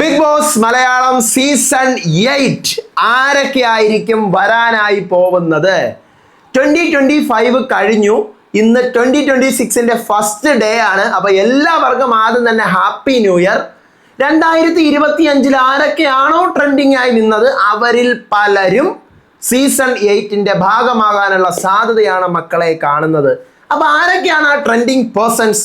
Big boss Malayalam season 8 ആരൊക്കെയായിരിക്കും വരാനായി പോകുന്നത്? 2025 കഴിഞ്ഞു. ഇന്ന് 2026ന്റെ ഫസ്റ്റ് ഡേ ആണ്. അപ്പൊ എല്ലാവർക്കും ആദ്യം തന്നെ ഹാപ്പി ന്യൂ ഇയർ. 2025 ആരൊക്കെയാണോ ട്രെൻഡിങ് ആയി നിന്നത് അവരിൽ പലരും സീസൺ 8ന്റെ ഭാഗമാകാനുള്ള സാധ്യതയാണ് മക്കളെ കാണുന്നത്. അപ്പൊ ആരൊക്കെയാണ് ആ ട്രെൻഡിങ് പേഴ്സൺസ്?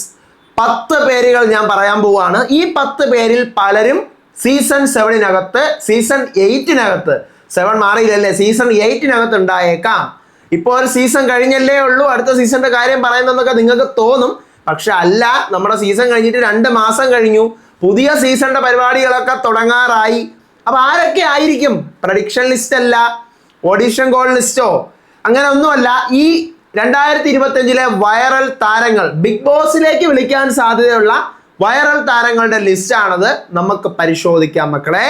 10 പേരുകൾ ഞാൻ പറയാൻ പോവാണ്. ഈ 10 പേരിൽ പലരും സീസൺ 7നകത്ത്, സീസൺ 8നകത്ത്, 7 മാറിയില്ലല്ലേ, സീസൺ 8നകത്ത് ഉണ്ടായേക്കാം. ഇപ്പോൾ ഒരു സീസൺ കഴിഞ്ഞല്ലേ ഉള്ളൂ, അടുത്ത സീസണിന്റെ കാര്യം പറയുന്നതെന്നൊക്കെ നിങ്ങൾക്ക് തോന്നും. പക്ഷെ അല്ല, നമ്മുടെ സീസൺ കഴിഞ്ഞിട്ട് 2 മാസം കഴിഞ്ഞു. പുതിയ സീസണിന്റെ പരിപാടികളൊക്കെ തുടങ്ങാറായി. അപ്പൊ ആരൊക്കെ ആയിരിക്കും? പ്രഡിക്ഷൻ ലിസ്റ്റ് അല്ല, ഓഡിഷൻ കോൾ ലിസ്റ്റോ അങ്ങനെ ഒന്നുമല്ല. ഈ 2025 വൈറൽ താരങ്ങൾ, ബിഗ് ബോസിലേക്ക് വിളിക്കാൻ സാധ്യതയുള്ള വൈറൽ താരങ്ങളുടെ ലിസ്റ്റ് ആണത്. നമുക്ക് പരിശോധിക്കാം മക്കളെ.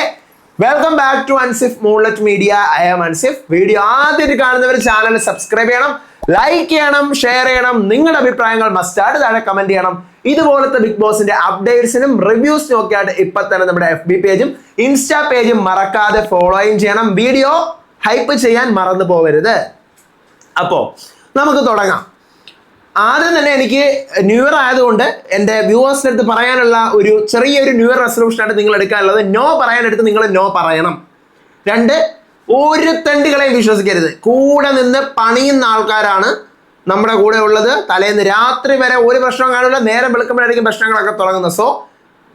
Welcome back to Ansif Moonlight Media. I am Ansif. Video ആദ്യമായിട്ട് കാണുന്നവർ ചാനൽ സബ്സ്ക്രൈബ് ചെയ്യണം, ലൈക്ക് ചെയ്യണം, ഷെയർ ചെയ്യണം. നിങ്ങളുടെ അഭിപ്രായങ്ങൾ മസ്റ്റായിട്ട് താഴെ കമന്റ് ചെയ്യണം. ഇതുപോലത്തെ ബിഗ് ബോസിന്റെ അപ്ഡേറ്റ്സിനും റിവ്യൂസിനും ഒക്കെ ആയിട്ട് ഇപ്പൊ തന്നെ നമ്മുടെ FB പേജും ഇൻസ്റ്റാ പേജും മറക്കാതെ ഫോളോയും ചെയ്യണം. വീഡിയോ ഹൈപ്പ് ചെയ്യാൻ മറന്നു പോകരുത്. അപ്പോ നമുക്ക് തുടങ്ങാം. ആദ്യം തന്നെ എനിക്ക് ന്യൂ ഇയർ ആയതുകൊണ്ട് എൻ്റെ വ്യൂവേഴ്സിൻ്റെ അടുത്ത് പറയാനുള്ള ഒരു ചെറിയൊരു ന്യൂ ഇയർ റെസൊല്യൂഷൻ ആയിട്ട് നിങ്ങൾ എടുക്കാനുള്ളത്, നോ പറയാനെടുത്ത് നിങ്ങൾ നോ പറയണം. 2, ഒരു തെണ്ടുകളെയും വിശ്വസിക്കരുത്. കൂടെ നിന്ന് പണിയുന്ന ആൾക്കാരാണ് നമ്മുടെ കൂടെ ഉള്ളത്. തലേന്ന് രാത്രി വരെ ഒരു പ്രശ്നം കാണില്ല, നേരം വെളുക്കുമ്പോഴായിരിക്കും പ്രശ്നങ്ങളൊക്കെ തുടങ്ങുന്നത്. സോ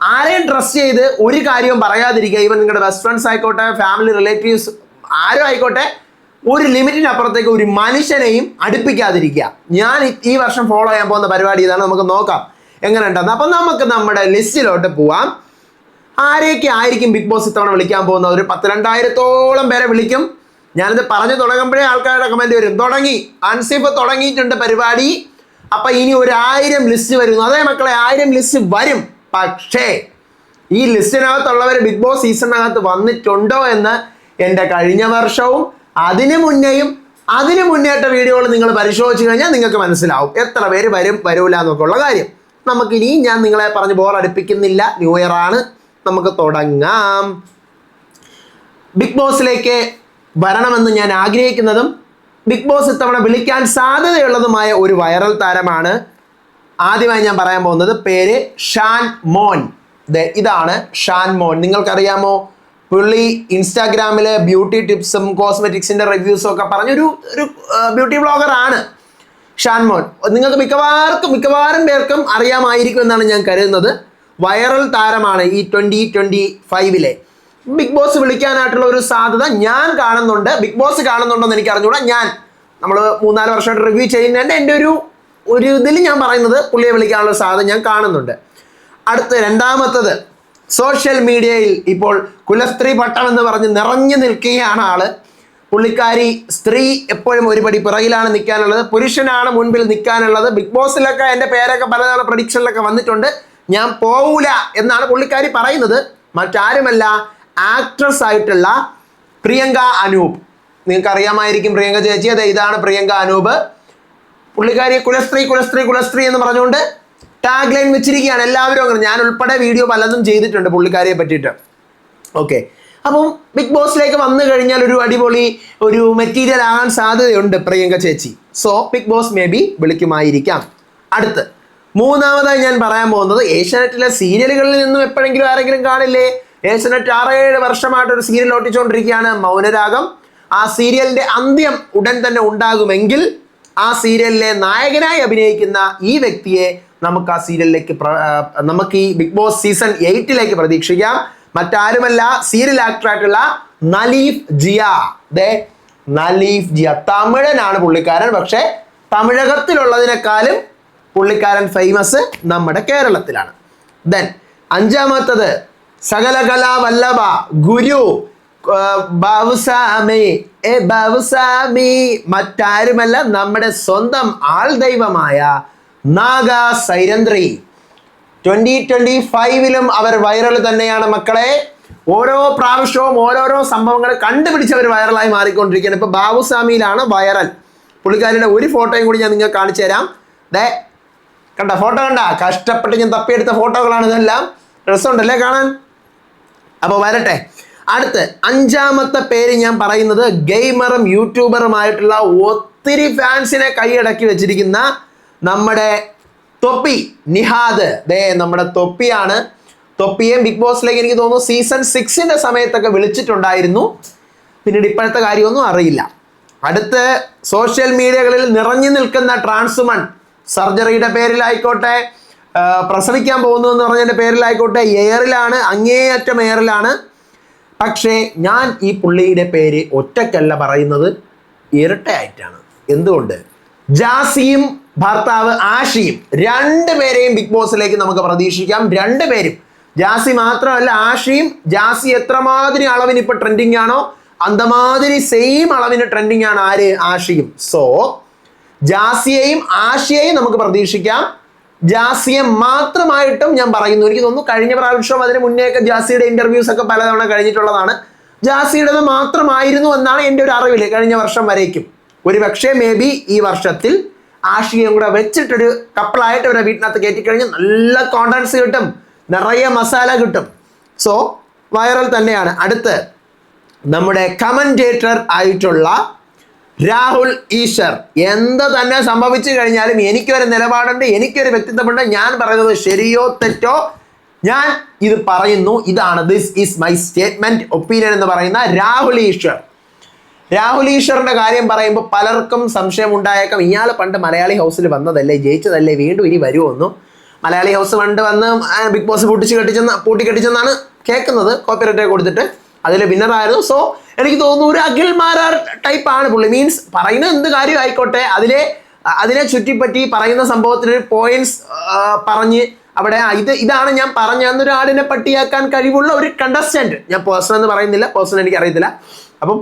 ആരെയും ട്രസ്റ്റ് ചെയ്ത് ഒരു കാര്യവും പറയാതിരിക്കുക. ഈവൻ നിങ്ങളുടെ ബെസ്റ്റ് ഫ്രണ്ട്സ് ആയിക്കോട്ടെ, ഫാമിലി റിലേറ്റീവ്സ് ആരും ആയിക്കോട്ടെ, ഒരു ലിമിറ്റിനപ്പുറത്തേക്ക് ഒരു മനുഷ്യനെയും അടുപ്പിക്കാതിരിക്കുക. ഞാൻ ഈ വർഷം ഫോളോ ചെയ്യാൻ പോകുന്ന പരിപാടി ഇതാണ്. നമുക്ക് നോക്കാം എങ്ങനെ ഉണ്ടെന്ന്. അപ്പം നമുക്ക് നമ്മുടെ ലിസ്റ്റിലോട്ട് പോവാം. ആരെയൊക്കെ ആയിരിക്കും ബിഗ് ബോസ് ഇത്തവണ വിളിക്കാൻ പോകുന്നത്? ഒരു 10,000-2000-ഓളം പേരെ വിളിക്കും. ഞാനിത് പറഞ്ഞു തുടങ്ങുമ്പോഴേ ആൾക്കാരുടെ കമന്റ് വരും, തുടങ്ങി അൻസിഫ് തുടങ്ങിയിട്ടുണ്ട് പരിപാടി, അപ്പൊ ഇനി 1000 ലിസ്റ്റ് വരുന്നു. അതേ മക്കളെ, 1000 ലിസ്റ്റ് വരും. പക്ഷേ ഈ ലിസ്റ്റിനകത്തുള്ളവർ ബിഗ് ബോസ് സീസണിനകത്ത് വന്നിട്ടുണ്ടോ എന്ന് എൻ്റെ കഴിഞ്ഞ വർഷവും അതിനു മുന്നേറ്റ വീഡിയോകൾ നിങ്ങൾ പരിശോധിച്ച് കഴിഞ്ഞാൽ നിങ്ങൾക്ക് മനസ്സിലാവും എത്ര പേര് വരും വരൂല എന്നൊക്കെ ഉള്ള കാര്യം. നമുക്കിനി ഞാൻ നിങ്ങളെ പറഞ്ഞ് ബോറടിപ്പിക്കുന്നില്ല. ന്യൂ ഇയർ ആണ്, നമുക്ക് തുടങ്ങാം. ബിഗ് ബോസിലേക്ക് വരണമെന്ന് ഞാൻ ആഗ്രഹിക്കുന്നതും ബിഗ് ബോസ് ഇത്തവണ വിളിക്കാൻ സാധ്യതയുള്ളതുമായ ഒരു വൈറൽ താരമാണ്. ആദ്യമായി ഞാൻ പറയാൻ പോകുന്നത് പേര് ഷാൻ മോൻ. ഇതാണ് ഷാൻ മോൻ. നിങ്ങൾക്കറിയാമോ? പുള്ളി ഇൻസ്റ്റാഗ്രാമിൽ ബ്യൂട്ടി ടിപ്സും കോസ്മെറ്റിക്സിന്റെ റിവ്യൂസും ഒക്കെ പറഞ്ഞൊരു ബ്യൂട്ടി ബ്ലോഗർ ആണ് ഷാൻ മോൻ. നിങ്ങൾക്ക് മിക്കവാറും പേർക്കും അറിയാമായിരിക്കും എന്നാണ് ഞാൻ കരുതുന്നത്. വൈറൽ താരമാണ് ഈ 2025 ബിഗ് ബോസ് വിളിക്കാനായിട്ടുള്ള ഒരു സാധ്യത ഞാൻ കാണുന്നുണ്ട്. ബിഗ് ബോസ് കാണുന്നുണ്ടോ എന്ന് എനിക്ക് അറിഞ്ഞുകൂടാ. നമ്മൾ 3-4 വർഷമായിട്ട് റിവ്യൂ ചെയ്യുന്നതിൻ്റെ എൻ്റെ ഒരു ഇതിൽ ഞാൻ പറയുന്നത് പുള്ളിയെ വിളിക്കാനുള്ള സാധ്യത ഞാൻ കാണുന്നുണ്ട്. അടുത്ത രണ്ടാമത്തത്, സോഷ്യൽ മീഡിയയിൽ ഇപ്പോൾ കുലസ്ത്രീ പട്ടം എന്ന് പറഞ്ഞ് നിറഞ്ഞു നിൽക്കുകയാണ് ആള്. പുള്ളിക്കാരി സ്ത്രീ എപ്പോഴും ഒരുപടി പിറകിലാണ് നിൽക്കാനുള്ളത്, പുരുഷനാണ് മുൻപിൽ നിൽക്കാനുള്ളത്. ബിഗ് ബോസിലൊക്കെ എൻ്റെ പേരൊക്കെ പലതവണ പ്രഡിക്ഷനിലൊക്കെ വന്നിട്ടുണ്ട്. ഞാൻ പോവില്ല എന്നാണ് പുള്ളിക്കാരി പറയുന്നത്. മറ്റാരുമല്ല, ആക്ട്രസ് ആയിട്ടുള്ള പ്രിയങ്ക അനൂപ്. നിങ്ങൾക്ക് അറിയാമായിരിക്കും പ്രിയങ്ക ചേച്ചി. അതെ, ഇതാണ് പ്രിയങ്ക അനൂപ്. പുള്ളിക്കാരി കുലസ്ത്രീ എന്ന് പറഞ്ഞുകൊണ്ട് ടാഗ് ലൈൻ വെച്ചിരിക്കുകയാണ്. എല്ലാവരും അങ്ങനെ, ഞാൻ ഉൾപ്പെടെ വീഡിയോ പലതും ചെയ്തിട്ടുണ്ട് പുള്ളിക്കാരിയെ പറ്റിയിട്ട്. ഓക്കെ, അപ്പം ബിഗ് ബോസിലേക്ക് വന്നു കഴിഞ്ഞാൽ ഒരു അടിപൊളി ഒരു മെറ്റീരിയൽ ആകാൻ സാധ്യതയുണ്ട് പ്രിയങ്ക ചേച്ചി. So big boss maybe വിളിക്കുമായിരിക്കാം. അടുത്ത് മൂന്നാമതായി ഞാൻ പറയാൻ പോകുന്നത്, ഏഷ്യാനെറ്റിലെ സീരിയലുകളിൽ നിന്നും എപ്പോഴെങ്കിലും ആരെങ്കിലും കാണില്ലേ? ഏഷ്യാനെറ്റ് 6-7 വർഷമായിട്ടൊരു സീരിയൽ ഓട്ടിച്ചുകൊണ്ടിരിക്കുകയാണ്, മൗനരാഗം. ആ സീരിയലിന്റെ അന്ത്യം ഉടൻ തന്നെ ഉണ്ടാകുമെങ്കിൽ ആ സീരിയലിലെ നായകനായി അഭിനയിക്കുന്ന ഈ വ്യക്തിയെ നമുക്ക് ആ സീരിയലിലേക്ക് നമുക്ക് ഈ ബിഗ് ബോസ് സീസൺ 8ലേക്ക് പ്രതീക്ഷിക്കാം. മറ്റാരുമല്ല, സീരിയൽ ആക്ടറായിട്ടുള്ള നലീഫ് ജിയ. നലീഫ് ജിയ തമിഴനാണ് പുള്ളിക്കാരൻ. പക്ഷെ തമിഴകത്തിലുള്ളതിനേക്കാളും പുള്ളിക്കാരൻ ഫേമസ് നമ്മുടെ കേരളത്തിലാണ്. ദെൻ അഞ്ചാമത്തത്, സകലകലാ വല്ലഭ ഗുരു ബാബുസാമി. മറ്റാരുമല്ല, നമ്മുടെ സ്വന്തം ആൾ ദൈവമായ നാഗ സൈരന്ദ്രി. 2025 അവർ വൈറൽ തന്നെയാണ് മക്കളെ. ഓരോ പ്രാവശ്യവും ഓരോരോ സംഭവങ്ങൾ കണ്ടുപിടിച്ചവർ വൈറലായി മാറിക്കൊണ്ടിരിക്കുകയാണ്. ഇപ്പൊ ബാബുസ്വാമിയിലാണ് വൈറൽ. പുള്ളിക്കാരിയുടെ ഒരു ഫോട്ടോയും കൂടി ഞാൻ നിങ്ങൾക്ക് കാണിച്ചു തരാം. കണ്ട ഫോട്ടോ കണ്ട, കഷ്ടപ്പെട്ട് ഞാൻ തപ്പിയെടുത്ത ഫോട്ടോകളാണ് ഇതെല്ലാം. രസമുണ്ടല്ലേ കാണാൻ? അപ്പോൾ വരട്ടെ. അടുത്ത് അഞ്ചാമത്തെ പേര് ഞാൻ പറയുന്നത് ഗെയിമറും യൂട്യൂബറുമായിട്ടുള്ള ഒത്തിരി ഫാൻസിനെ കൈയടക്കി വെച്ചിരിക്കുന്ന നമ്മുടെ തൊപ്പി നിഹാദ്. നമ്മുടെ തൊപ്പിയാണ്. തൊപ്പിയെ ബിഗ് ബോസിലേക്ക് എനിക്ക് തോന്നുന്നു സീസൺ 6 സമയത്തൊക്കെ വിളിച്ചിട്ടുണ്ടായിരുന്നു. പിന്നീട് ഇപ്പോഴത്തെ കാര്യമൊന്നും അറിയില്ല. അടുത്ത് സോഷ്യൽ മീഡിയകളിൽ നിറഞ്ഞു നിൽക്കുന്ന ട്രാൻസ്വുമൺ, സർജറിയുടെ പേരിലായിക്കോട്ടെ, പ്രസവിക്കാൻ പോകുന്നു എന്ന് പറഞ്ഞതിൻ്റെ പേരിലായിക്കോട്ടെ, എയറിലാണ്, അങ്ങേയറ്റം എയറിലാണ്. പക്ഷേ ഞാൻ ഈ പുള്ളിയുടെ പേര് ഒറ്റയ്ക്കല്ല പറയുന്നത്, ഇരട്ടയായിട്ടാണ്. എന്തുകൊണ്ട്? ജാസിയും ഭർത്താവ് ആഷിയും രണ്ടുപേരെയും ബിഗ് ബോസിലേക്ക് നമുക്ക് പ്രതീക്ഷിക്കാം. രണ്ടുപേരും, ജാസി മാത്രമല്ല ആഷിയും. ജാസി എത്രമാതിരി അളവിന് ഇപ്പൊ ട്രെൻഡിങ് ആണോ അന്തമാതിരി സെയിം അളവിന് ട്രെൻഡിങ് ആണ് ആര്? ആഷിയും. സോ ജാസിയെയും ആഷിയെയും നമുക്ക് പ്രതീക്ഷിക്കാം. ജാസിയെ മാത്രമായിട്ടും ഞാൻ പറയുന്നു, എനിക്ക് തോന്നുന്നു കഴിഞ്ഞ പ്രാവശ്യം അതിന് മുന്നേയൊക്കെ ജാസിയുടെ ഇന്റർവ്യൂസ് ഒക്കെ പലതവണ കഴിഞ്ഞിട്ടുള്ളതാണ്. ജാസിയുടേത് മാത്രമായിരുന്നു എന്നാണ് എൻ്റെ ഒരു അറിവിൽ കഴിഞ്ഞ വർഷം വരേക്കും. ഒരു പക്ഷേ മേ ബി ഈ വർഷത്തിൽ ആഷിയും കൂടെ വെച്ചിട്ടൊരു കപ്പിളായിട്ട് ഇവരെ വീട്ടിനകത്ത് കയറ്റിക്കഴിഞ്ഞാൽ നല്ല കോണ്ടൻസ് കിട്ടും, നിറയെ മസാല കിട്ടും. സോ വൈറൽ തന്നെയാണ്. അടുത്ത് നമ്മുടെ കമന്റേറ്റർ ആയിട്ടുള്ള രാഹുൽ ഈശ്വർ. എന്ത് തന്നെ സംഭവിച്ചു കഴിഞ്ഞാലും എനിക്കൊരു നിലപാടുണ്ട്, എനിക്കൊരു വ്യക്തിത്വമുണ്ട്. ഞാൻ പറയുന്നത് ശരിയോ തെറ്റോ ഞാൻ ഇത് പറയുന്നു. ഇതാണ് this is my statement, opinion എന്ന് പറയുന്ന രാഹുൽ ഈശ്വർ. രാഹുൽ ഈശ്വറിന്റെ കാര്യം പറയുമ്പോൾ പലർക്കും സംശയം ഉണ്ടായേക്കാം, ഇയാൾ പണ്ട് മലയാളി ഹൗസിൽ വന്നതല്ലേ, ജയിച്ചതല്ലേ, വീണ്ടും ഇനി വരുമോ? മലയാളി ഹൗസ് പണ്ട് വന്ന് ബിഗ് ബോസ് പൂട്ടിക്കെട്ടിച്ചെന്നാണ് കേൾക്കുന്നത്, കോപ്പിറൈറ്റ് കൊടുത്തിട്ട്. അതിൽ വിന്നറായിരുന്നു. സോ എനിക്ക് തോന്നുന്നു ഒരു അഖിൽ മാരാർ ടൈപ്പ് ആണ് പുള്ളി. മീൻസ് പറയുന്ന എന്ത് കാര്യം ആയിക്കോട്ടെ അതിനെ ചുറ്റിപ്പറ്റി പറയുന്ന സംഭവത്തിനൊരു പോയിന്റ്സ് പറഞ്ഞ് അവിടെ ഇതാണ് ഞാൻ പറഞ്ഞൊരു ആടിനെ പട്ടിയാക്കാൻ കഴിവുള്ള ഒരു കണ്ടസ്റ്റന്റ്. ഞാൻ പേഴ്സൺ എന്ന് പറയുന്നില്ല, പേഴ്സൺ എനിക്ക് അറിയത്തില്ല. അപ്പം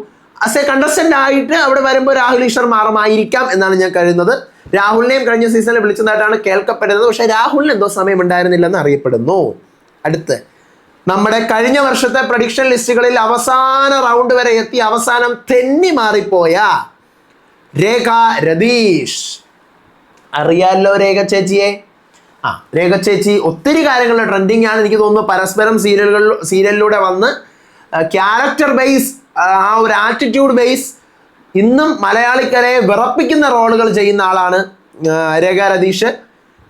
ആസ് എ കണ്ടസ്റ്റന്റ് ആയിട്ട് അവിടെ വരുമ്പോൾ രാഹുൽ ഈശ്വർ മാറുമായിരിക്കാം എന്നാണ് ഞാൻ കരുതുന്നത്. രാഹുലിനെയും കഴിഞ്ഞ സീസണിൽ വിളിച്ചതായിട്ടാണ് കേൾക്കപ്പെടുന്നത്. പക്ഷേ രാഹുലിന് എന്തോ സമയം ഉണ്ടായിരുന്നില്ലെന്ന് അറിയപ്പെടുന്നു. അടുത്ത് നമ്മുടെ കഴിഞ്ഞ വർഷത്തെ പ്രഡിക്ഷൻ ലിസ്റ്റുകളിൽ അവസാന റൗണ്ട് വരെ എത്തി അവസാനം തെന്നി മാറിപ്പോയ രേഖ രതീഷ്. അറിയാലോ രേഖ ചേച്ചിയെ? രേഖ ചേച്ചി ഒത്തിരി കാര്യങ്ങളുടെ ട്രെൻഡിങ് ആണ്. എനിക്ക് തോന്നുന്നു പരസ്പരം സീരിയലിലൂടെ വന്ന് ക്യാരക്ടർ ബേസ്, ആ ഒരു ആറ്റിറ്റ്യൂഡ് ബേസ് ഇന്നും മലയാളിക്കരെ വിറപ്പിക്കുന്ന റോളുകൾ ചെയ്യുന്ന ആളാണ് രേഖ രതീഷ്.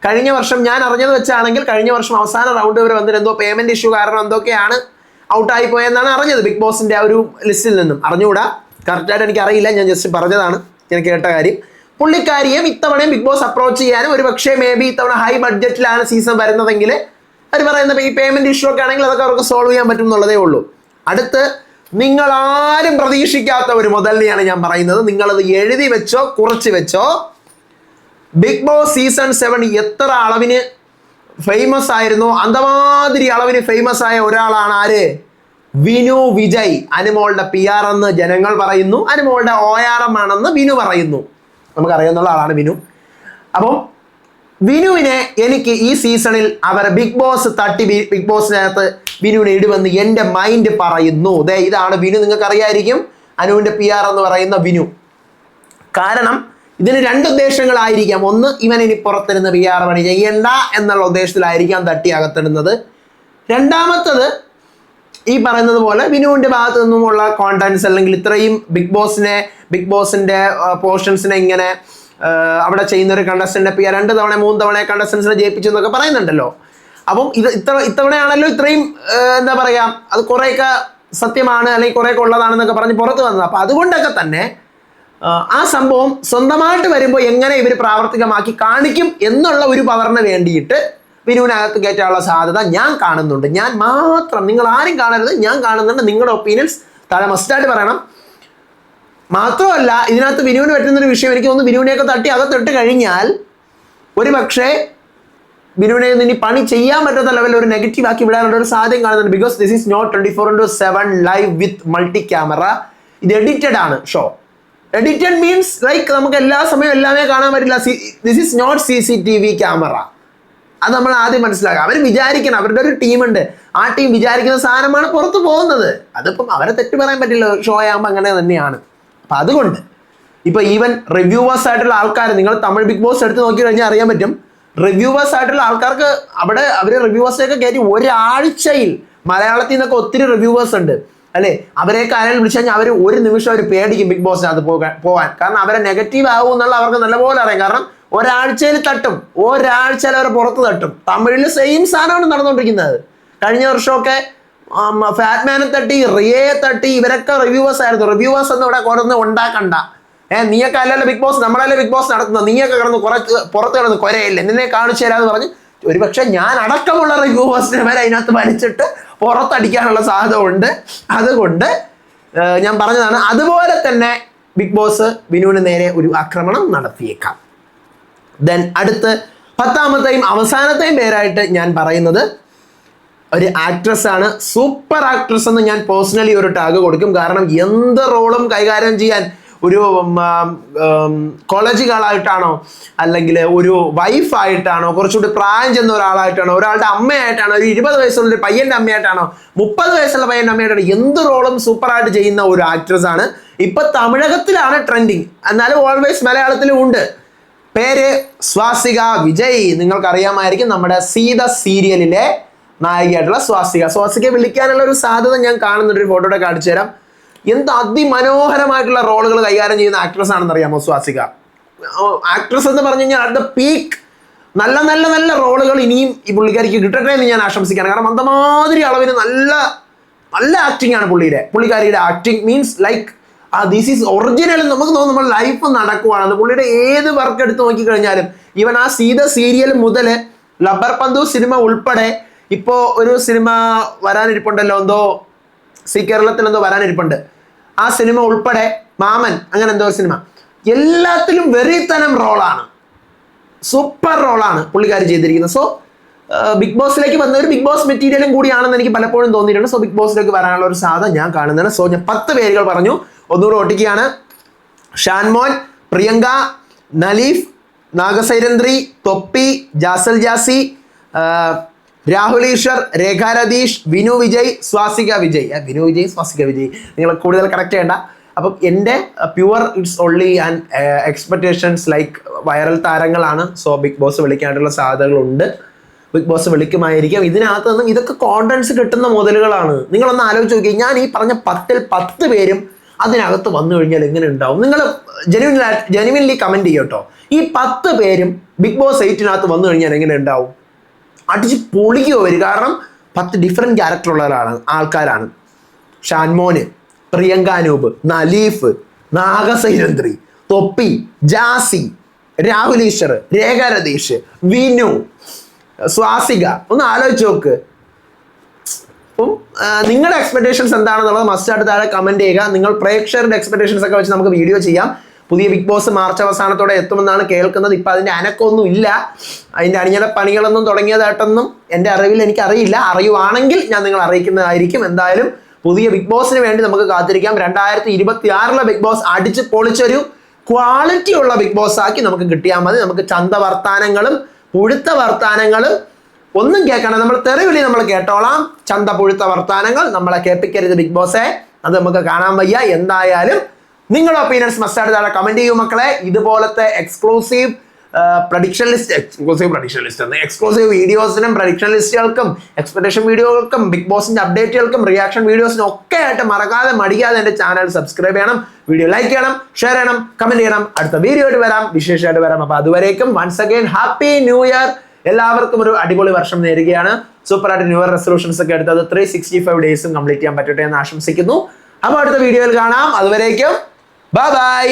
കഴിഞ്ഞ വർഷം ഞാൻ അറിഞ്ഞത് വെച്ചാണെങ്കിൽ കഴിഞ്ഞ വർഷം അവസാന റൗണ്ട് വരെ വന്നിട്ട് എന്തോ പേയ്മെന്റ് ഇഷ്യൂ കാരണം എന്തൊക്കെയാണ് ഔട്ടായി പോയെന്നാണ് അറിഞ്ഞത് ബിഗ് ബോസിന്റെ ആ ഒരു ലിസ്റ്റിൽ നിന്നും. അറിഞ്ഞുകൂടാ, കറക്റ്റായിട്ട് എനിക്ക് അറിയില്ല, ഞാൻ ജസ്റ്റ് പറഞ്ഞതാണ് ഞാൻ കേട്ട കാര്യം. പുള്ളിക്കാരിയും ഇത്തവണയും ബിഗ് ബോസ് അപ്രോച്ച് ചെയ്യാനും ഒരു പക്ഷേ മേ ബി ഇത്തവണ ഹൈ ബഡ്ജറ്റിലാണ് സീസൺ വരുന്നതെങ്കിൽ അവർ പറയുന്ന ഈ പേയ്മെന്റ് ഇഷ്യൂ ഒക്കെ ആണെങ്കിൽ അതൊക്കെ അവർക്ക് സോൾവ് ചെയ്യാൻ പറ്റും എന്നുള്ളതേ ഉള്ളൂ. അടുത്ത് നിങ്ങൾ ആരും പ്രതീക്ഷിക്കാത്ത ഒരു മുതലിനെയാണ് ഞാൻ പറയുന്നത്. നിങ്ങളത് എഴുതി വെച്ചോ, കുറിച്ച് വെച്ചോ. ബിഗ് ബോസ് സീസൺ 7 എത്ര അളവിന് ഫേമസ് ആയിരുന്നു, അന്തമാതിരി അളവിന് ഫേമസ് ആയ ഒരാളാണ് ആര്? വിനു വിജയ്. അനുമോളുടെ PR എന്ന് ജനങ്ങൾ പറയുന്നു, അനുമോളുടെ ORM ആണെന്ന് വിനു പറയുന്നു. നമുക്കറിയാവുന്ന ആളാണ് വിനു. അപ്പം വിനുവിനെ എനിക്ക് ഈ സീസണിൽ അവർ ബിഗ് ബോസ് ബിഗ് ബോസിനകത്ത് വിനുവിനെ ഇടുമെന്ന് എൻ്റെ മൈൻഡ് പറയുന്നു. ഇതാണ് വിനു. നിങ്ങൾക്ക് അറിയായിരിക്കും അനുവിൻ്റെ PR എന്ന് പറയുന്ന വിനു. കാരണം ഇതിന് രണ്ട് ഉദ്ദേശങ്ങളായിരിക്കാം. ഒന്ന്, ഇവൻ ഇനി പുറത്തിരുന്ന് PR പണി ചെയ്യണ്ട എന്നുള്ള ഉദ്ദേശത്തിലായിരിക്കാം തട്ടി അകത്തിടുന്നത്. രണ്ടാമത്തത്, ഈ പറയുന്നത് പോലെ വിനുവിൻ്റെ ഭാഗത്തു നിന്നുമുള്ള കോണ്ടന്റ്സ് അല്ലെങ്കിൽ ഇത്രയും ബിഗ് ബോസിന്റെ പോർഷൻസിനെ ഇങ്ങനെ അവിടെ ചെയ്യുന്ന ഒരു കണ്ടസ്റ്റന്റ് PR 2 തവണ 3 തവണ കണ്ടസ്റ്റൻസിനെ ജയിപ്പിച്ചു എന്നൊക്കെ പറയുന്നുണ്ടല്ലോ. അപ്പം ഇത്തവണയാണല്ലോ ഇത്രയും എന്താ പറയാ, അത് കുറേയൊക്കെ സത്യമാണ് അല്ലെങ്കിൽ കുറേയൊക്കെ ഉള്ളതാണെന്നൊക്കെ പറഞ്ഞ് പുറത്ത് വന്നത്. അപ്പം അതുകൊണ്ടൊക്കെ തന്നെ ആ സംഭവം സ്വന്തമായിട്ട് വരുമ്പോൾ എങ്ങനെ ഇവർ പ്രാവർത്തികമാക്കി കാണിക്കും എന്നുള്ള ഒരു പവറിന് വേണ്ടിയിട്ട് വിനുവിനകത്ത് കയറ്റാനുള്ള സാധ്യത ഞാൻ കാണുന്നുണ്ട്. ഞാൻ മാത്രം, നിങ്ങൾ ആരും കാണരുത്, ഞാൻ കാണുന്നുണ്ട്. നിങ്ങളുടെ ഒപ്പീനിയൻസ് താഴെ മസ്റ്റായിട്ട് പറയണം. മാത്രമല്ല ഇതിനകത്ത് വിനുവിന് പറ്റുന്നൊരു വിഷയം, എനിക്ക് തോന്നുന്നു വിനുവിനെയൊക്കെ തട്ടി അകത്തിട്ട് കഴിഞ്ഞാൽ ഒരു പക്ഷേ വിനുവിനെ ഇനി പണി ചെയ്യാൻ പറ്റാത്ത ലെവലിൽ ഒരു നെഗറ്റീവ് ആക്കി വിടാനുള്ള ഒരു സാധ്യത കാണുന്നുണ്ട്. Because this is not 24/7 live with multi camera. ഇത് എഡിറ്റഡ് ആണ് ഷോ. എഡിറ്റഡ് മീൻസ് ലൈക്ക് നമുക്ക് എല്ലാ സമയവും എല്ലാമേ കാണാൻ പറ്റില്ല. This is not CCTV camera. അത് നമ്മൾ ആദ്യം മനസ്സിലാക്കുക. അവർ വിചാരിക്കണം, അവരുടെ ഒരു ടീമുണ്ട്, ആ ടീം വിചാരിക്കുന്ന സാധനമാണ് പുറത്ത് പോകുന്നത്. അതിപ്പം അവരെ തെറ്റ് പറയാൻ പറ്റില്ല, ഷോ ആകുമ്പോൾ അങ്ങനെ തന്നെയാണ്. അപ്പം അതുകൊണ്ട് ഇപ്പം ഈവൻ റിവ്യൂവേഴ്സ് ആയിട്ടുള്ള ആൾക്കാർ, നിങ്ങൾ തമിഴ് ബിഗ് ബോസ് എടുത്ത് നോക്കി കഴിഞ്ഞാൽ അറിയാൻ പറ്റും, റിവ്യൂവേഴ്സ് ആയിട്ടുള്ള ആൾക്കാർക്ക് അവിടെ അവർ റിവ്യൂവേഴ്സിനെയൊക്കെ കയറ്റി ഒരാഴ്ചയിൽ മലയാളത്തിൽ നിന്നൊക്കെ ഒത്തിരി റിവ്യൂവേഴ്സ് ഉണ്ട് അല്ലേ, അവരെയൊക്കെ ആരെങ്കിലും വിളിച്ചു കഴിഞ്ഞാൽ അവർ ഒരു നിമിഷം അവർ പേടിക്കും ബിഗ് ബോസിനകത്ത് പോകാൻ. കാരണം അവരെ നെഗറ്റീവ് ആവും എന്നുള്ള അവർക്ക് നല്ലപോലെ അറിയാം. കാരണം ഒരാഴ്ചയിൽ തട്ടും, ഒരാഴ്ചയിൽ അവർ പുറത്ത് തട്ടും. തമിഴിൽ സെയിം സാധനമാണ് നടന്നുകൊണ്ടിരിക്കുന്നത്. കഴിഞ്ഞ വർഷമൊക്കെ ഫാറ്റ്മാനെ തട്ടി, റിയയെ തട്ടി, ഇവരൊക്കെ റിവ്യൂവേഴ്സ് ആയിരുന്നു. റിവ്യൂവേഴ്സ് ഒന്നും ഇവിടെ കുറന്ന് ഉണ്ടാക്കണ്ട. നീയൊക്കെ അല്ലല്ലോ ബിഗ് ബോസ്, നമ്മളല്ലേ ബിഗ് ബോസ് നടത്തുന്നത്, നീയൊക്കെ കിടന്ന് പുറത്ത് കിടന്ന് കൊരയില്ലേ, നിന്നെ കാണിച്ചു തരാന്ന് പറഞ്ഞ് ഒരുപക്ഷെ ഞാൻ അടക്കമുള്ള റിവ്യൂവേഴ്സിനെ വരെ അതിനകത്ത് വലിച്ചിട്ട് പുറത്തടിക്കാനുള്ള സാധ്യത ഉണ്ട്. അതുകൊണ്ട് ഞാൻ പറഞ്ഞതാണ്. അതുപോലെ തന്നെ ബിഗ് ബോസ് ബിനുവിന് നേരെ ഒരു ആക്രമണം നടത്തിയേക്കാം. ദെൻ അടുത്ത് 10ാമത്തെയും അവസാനത്തെയും പേരായിട്ട് ഞാൻ പറയുന്നത് ഒരു ആക്ട്രസ് ആണ്. സൂപ്പർ ആക്ട്രസ് എന്ന് ഞാൻ പേഴ്സണലി ഒരു ടാഗ് കൊടുക്കും. കാരണം എന്ത് റോളും കൈകാര്യം ചെയ്യാൻ, ഒരു കോളേജ് ഗേളായിട്ടാണോ, അല്ലെങ്കിൽ ഒരു വൈഫായിട്ടാണോ, കുറച്ചുകൂടി പ്രായം ചെന്ന ഒരാളായിട്ടാണോ, ഒരാളുടെ അമ്മയായിട്ടാണോ, ഒരു 20 വയസ്സുള്ള ഒരു പയ്യൻ്റെ അമ്മയായിട്ടാണോ, 30 വയസ്സുള്ള പയ്യൻ്റെ അമ്മയായിട്ടാണോ, എന്ത് റോളും സൂപ്പറായിട്ട് ചെയ്യുന്ന ഒരു ആക്ട്രസ് ആണ്. ഇപ്പൊ തമിഴകത്തിലാണ് ട്രെൻഡിങ്, എന്നാലും ഓൾവേസ് മലയാളത്തിലും ഉണ്ട്. പേര് സ്വാസിക വിജയ്. നിങ്ങൾക്കറിയാമായിരിക്കും, നമ്മുടെ സീത സീരിയലിലെ നായികയായിട്ടുള്ള സ്വാസികയെ വിളിക്കാനുള്ള ഒരു സാധ്യത ഞാൻ കാണുന്നുണ്ട്. ഒരു ഫോട്ടോയുടെ കാണിച്ചു തരാം. എന്ത് അതിമനോഹരമായിട്ടുള്ള റോളുകൾ കൈകാര്യം ചെയ്യുന്ന ആക്ട്രസ് ആണെന്ന് അറിയാമോ സ്വാസിക? ആക്ട്രസ് എന്ന് പറഞ്ഞു കഴിഞ്ഞാൽ അറ്റ് ദ പീക്ക് നല്ല നല്ല നല്ല റോളുകൾ ഇനിയും ഈ പുള്ളിക്കാരിക്ക് കിട്ടട്ടെ എന്ന് ഞാൻ ആശംസിക്കുകയാണ്. കാരണം അന്തമാതിരി അളവിന് നല്ല നല്ല ആക്ടിങ് ആണ് പുള്ളിക്കാരിയുടെ acting means like this is original. നമുക്ക് തോന്നും നമ്മൾ ലൈഫ് നടക്കുവാണെന്ന്. പുള്ളിയുടെ ഏത് വർക്ക് എടുത്ത് നോക്കിക്കഴിഞ്ഞാലും, ഈവൻ ആ സീത സീരിയൽ മുതൽ ലബ്ബർ പന്തു സിനിമ ഉൾപ്പെടെ ഇപ്പോൾ ഒരു സിനിമ വരാനിരിപ്പുണ്ടല്ലോ, എന്തോ കേരളത്തിൽ എന്തോ വരാനിരിപ്പുണ്ട്, ആ സിനിമ ഉൾപ്പെടെ മാമൻ, അങ്ങനെ എന്തോ സിനിമ, എല്ലാത്തിലും വെറിത്തനം റോളാണ്, സൂപ്പർ റോളാണ് പുള്ളിക്കാരി ചെയ്തിരിക്കുന്നത്. സോ ബിഗ് ബോസിലേക്ക് വന്ന ഒരു ബിഗ് ബോസ് മെറ്റീരിയലും കൂടിയാണെന്ന് എനിക്ക് പലപ്പോഴും തോന്നിയിട്ടുണ്ട്. സോ ബിഗ് ബോസിലേക്ക് വരാനുള്ള ഒരു സാധ്യത ഞാൻ കാണുന്നതാണ്. സോ ഞാൻ 10 പേരുകൾ പറഞ്ഞു, ഒന്നുകൂടെ ഒട്ടിക്കുകയാണ്. ഷാൻമോൻ, പ്രിയങ്ക, നലീഫ്, നാഗസൈരന്ദ്രി, തൊപ്പി, ജാസൽ ജാസി, രാഹുൽ ഈശ്വർ, രേഖ രതീഷ്, വിനു വിജയ്, സ്വാസിക വിജയ്. വിനു വിജയ്, സ്വാസിക വിജയ്, നിങ്ങൾ കൂടുതൽ കറക്റ്റ് ചെയ്യേണ്ട. അപ്പം എൻ്റെ pure it's only and expectations like viral താരങ്ങളാണ്. സോ ബിഗ് ബോസ് വിളിക്കാനായിട്ടുള്ള സാധ്യതകളുണ്ട്. ബിഗ് ബോസ് വിളിക്കുമായിരിക്കും. ഇതിനകത്ത് നിന്നും ഇതൊക്കെ കോണ്ടൻസ് കിട്ടുന്ന മുതലുകളാണ്. നിങ്ങളൊന്ന് ആലോചിച്ച് നോക്കി, ഞാൻ ഈ പറഞ്ഞ 10ൽ 10 പേരും അതിനകത്ത് വന്നു കഴിഞ്ഞാൽ എങ്ങനെ ഉണ്ടാവും? നിങ്ങൾ ജെനുവിൻലി കമൻറ്റ് ചെയ്യും കേട്ടോ. ഈ 10 പേരും ബിഗ് ബോസ് 8 വന്നു കഴിഞ്ഞാൽ എങ്ങനെ ഉണ്ടാവും? അടിച്ച് പൊളിക്കുക വരും. കാരണം 10 ഡിഫറെൻറ്റ് ക്യാരക്ടറുള്ള ആൾക്കാരാണ്. ഷാൻമോന്, പ്രിയങ്ക അനൂപ്, നലീഫ്, നാഗസൈരന്ദ്രി, തൊപ്പി, ജാസി, രാഹുൽ ഈശ്വർ, രേഖ രതീഷ്, വിനു, സ്വാസിക. ഒന്ന് ആലോചിച്ച് നോക്ക്. അപ്പം നിങ്ങളുടെ എക്സ്പെക്ടേഷൻസ് എന്താണെന്നുള്ളത് മസ്റ്റായിട്ട് താഴെ കമൻറ്റ് ചെയ്യുക. നിങ്ങൾ പ്രേക്ഷകരുടെ എക്സ്പെക്ടേഷൻസ് ഒക്കെ വെച്ച് നമുക്ക് വീഡിയോ ചെയ്യാം. പുതിയ ബിഗ് ബോസ് മാർച്ച് അവസാനത്തോടെ എത്തുമെന്നാണ് കേൾക്കുന്നത്. ഇപ്പം അതിൻ്റെ അനക്കമൊന്നും ഇല്ല. അതിൻ്റെ അണിയറ പണികളൊന്നും തുടങ്ങിയതായിട്ടൊന്നും എൻ്റെ അറിവിൽ എനിക്കറിയില്ല. അറിയുവാണെങ്കിൽ ഞാൻ നിങ്ങൾ അറിയിക്കുന്നതായിരിക്കും. എന്തായാലും പുതിയ ബിഗ് ബോസിന് വേണ്ടി നമുക്ക് കാത്തിരിക്കാം. 2026 ബിഗ് ബോസ് അടിച്ച് പൊളിച്ചൊരു ക്വാളിറ്റി ഉള്ള ബിഗ് ബോസ് ആക്കി നമുക്ക് കിട്ടിയാൽ മതി. നമുക്ക് ചന്ത വർത്താനങ്ങളും പുഴുത്ത വർത്താനങ്ങളും ഒന്നും കേൾക്കണം. നമ്മൾ തെറിവിളി നമ്മൾ കേട്ടോളാം. ചന്ത പുഴുത്ത വർത്താനങ്ങൾ നമ്മളെ കേൾപ്പിക്കരുത് ബിഗ് ബോസെ. അത് നമുക്ക് കാണാൻ വയ്യ. എന്തായാലും നിങ്ങളുടെ ഒപ്പീനിയൻസ് മസ്റ്റായിട്ട് താഴെ കമന്റ് ചെയ്യൂ മക്കളെ. ഇതുപോലത്തെ എക്സ്ക്ലൂസീവ് വീഡിയോസിനും പ്രഡിക്ഷൻ ലിസ്റ്റുകൾക്കും എക്സ്പെക്ടേഷൻ വീഡിയോകൾക്കും ബിഗ് ബോസിന്റെ അപ്ഡേറ്റുകൾക്കും റിയാക്ഷൻ വീഡിയോസിനും ഒക്കെ ആയിട്ട് മറക്കാതെ മടിക്കാതെ എൻ്റെ ചാനൽ സബ്സ്ക്രൈബ് ചെയ്യണം, വീഡിയോ ലൈക്ക് ചെയ്യണം, ഷെയർ ചെയ്യണം, കമന്റ് ചെയ്യണം. അടുത്ത വീഡിയോ ആയിട്ട് വരാം, വിശേഷമായിട്ട് വരാം. അപ്പൊ അതുവരേക്കും once again happy new year. എല്ലാവർക്കും ഒരു അടിപൊളി വർഷം നേരുകയാണ്. സൂപ്പറായിട്ട് ന്യൂ ഇയർ റെസൊല്യൂഷൻസ് ഒക്കെ എടുത്തത് 365 ഡേയ്സും കംപ്ലീറ്റ് ചെയ്യാൻ പറ്റട്ടെ എന്ന് ആശംസിക്കുന്നു. അപ്പോൾ അടുത്ത വീഡിയോയിൽ കാണാം. അതുവരേക്കും ബൈ ബൈ.